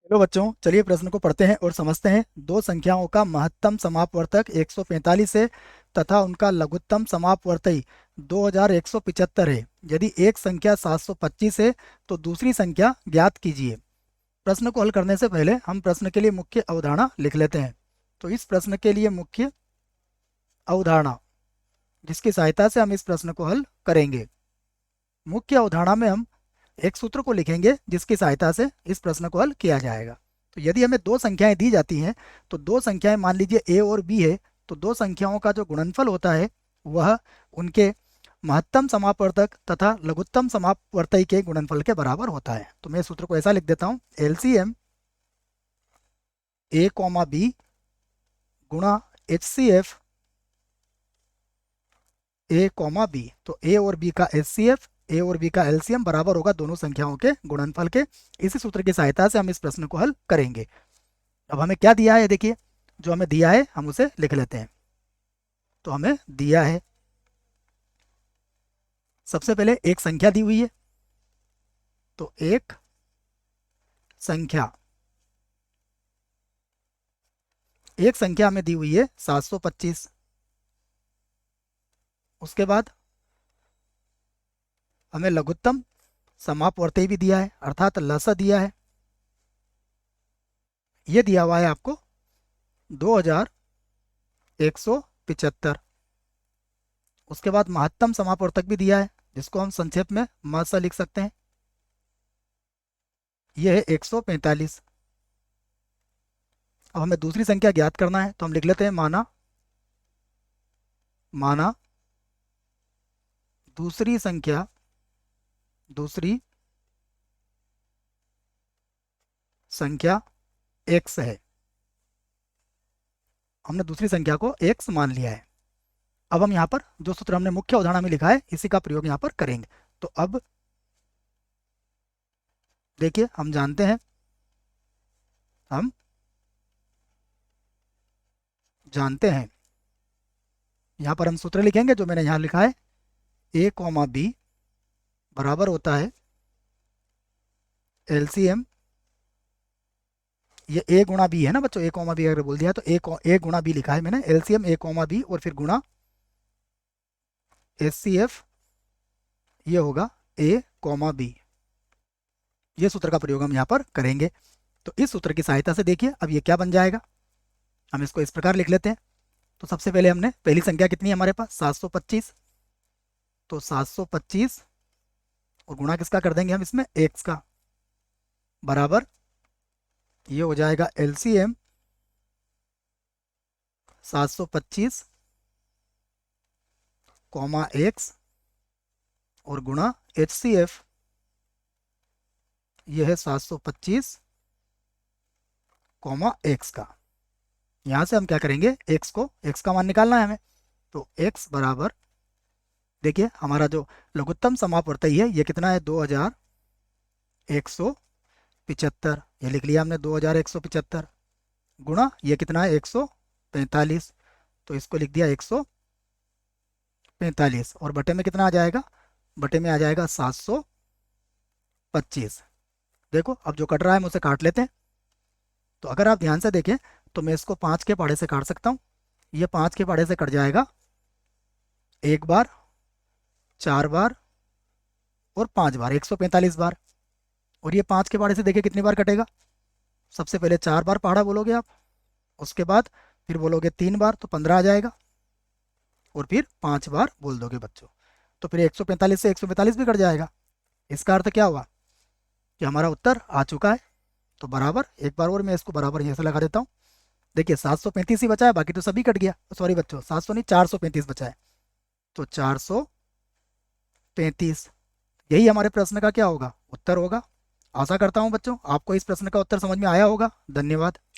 चलो बच्चों, चलिए प्रश्न को पढ़ते हैं और समझते हैं। दो संख्याओं का महत्तम समापवर्तक 145 है तथा उनका लघुत्तम समापवर्ती 2175 है। यदि एक संख्या 725 है तो दूसरी संख्या ज्ञात कीजिए। प्रश्न को हल करने से पहले हम प्रश्न के लिए मुख्य अवधारणा लिख लेते हैं। तो इस प्रश्न के लिए मुख्य अवधारणा, जिसकी सहायता से हम इस प्रश्न को हल करेंगे। मुख्य अवधारणा में हम एक सूत्र को लिखेंगे जिसकी सहायता से इस प्रश्न को हल किया जाएगा। तो यदि हमें दो संख्याएं दी जाती हैं, तो दो संख्याएं मान लीजिए ए और बी है, तो दो संख्याओं का जो गुणनफल होता है वह उनके महत्तम समापवर्तक तथा लघुत्तम समापवर्ती के गुणनफल के बराबर होता है। तो मैं सूत्र को ऐसा लिख देता हूँ, एलसीएम ए कॉमा बी गुणा एचसीएफ ए कॉमा बी। तो ए और बी का एचसीएफ, ए और बी का एलसीएम बराबर होगा दोनों संख्याओं के गुणनफल के। इसी सूत्र की सहायता से हम इस प्रश्न को हल करेंगे। अब हमें क्या दिया है, देखिए जो हमें दिया है हम उसे लिख लेते हैं। तो हमें दिया है, सबसे पहले एक संख्या दी हुई है, तो एक संख्या, एक संख्या हमें दी हुई है 725। उसके बाद हमें लघुत्तम समापवर्ती भी दिया है, अर्थात लसा दिया है। ये दिया हुआ है आपको 2175। उसके बाद महत्तम समापवर्तक भी दिया है, जिसको हम संक्षेप में मस लिख सकते हैं। यह है 145। अब हमें दूसरी संख्या ज्ञात करना है, तो हम लिख लेते हैं माना माना दूसरी संख्या, दूसरी संख्या x है। हमने दूसरी संख्या को x मान लिया है। अब हम यहाँ पर जो सूत्र हमने मुख्य अवधारणा में लिखा है इसी का प्रयोग यहाँ पर करेंगे। तो अब देखिए, हम जानते हैं, हम जानते हैं, यहाँ पर हम सूत्र लिखेंगे जो मैंने यहाँ लिखा है, a कॉमा बी बराबर होता है एलसीएम, ये a गुणा बी है ना बच्चों, a कॉमा बी अगर बोल दिया तो a गुणा बी लिखा है मैंने, एलसीएम a कॉमा बी और फिर गुणा एचसीएफ, ये होगा a कॉमा बी। ये सूत्र का प्रयोग हम यहाँ पर करेंगे। तो इस सूत्र की सहायता से देखिए अब ये क्या बन जाएगा, हम इसको इस प्रकार लिख लेते हैं। तो सबसे पहले हमने पहली संख्या कितनी है हमारे पास 725, तो 725 और गुणा किसका कर देंगे हम इसमें, x का, बराबर ये हो जाएगा एलसीएम 725 कॉमा x और गुणा एचसीएफ, ये है 725 कॉमा x का। यहाँ से हम क्या करेंगे, x का मान निकालना है हमें। तो x बराबर, देखिए हमारा जो लघुत्तम समापवर्ती है ये कितना है 2175, ये लिख लिया हमने 2175, गुणा ये कितना है 145, तो इसको लिख दिया 145 और बटे में कितना आ जाएगा, बटे में आ जाएगा 725। देखो अब जो कट रहा है हम उसे काट लेते हैं। तो अगर आप ध्यान से देखें तो मैं इसको 5 के पहाड़े से काट सकता हूँ। ये 5 के पहाड़े से कट जाएगा एक बार, 4 बार और 5 बार, 145 बार। और ये 5 के पहाड़े से देखिए कितनी बार कटेगा, सबसे पहले 4 बार पहाड़ा बोलोगे आप, उसके बाद फिर बोलोगे 3 बार तो 15 आ जाएगा, और फिर 5 बार बोल दोगे बच्चों, तो फिर 145 से 145 भी कट जाएगा। इसका अर्थ क्या हुआ कि हमारा उत्तर आ चुका है। तो बराबर, एक बार और मैं इसको बराबर यहाँ से लगा देता हूँ। देखिए 735 ही बचा है, बाकी तो सभी कट गया। सॉरी बच्चों, 700 नहीं 435 बचा है, तो 435 यही हमारे प्रश्न का क्या होगा, उत्तर होगा। आशा करता हूँ बच्चों आपको इस प्रश्न का उत्तर समझ में आया होगा। धन्यवाद।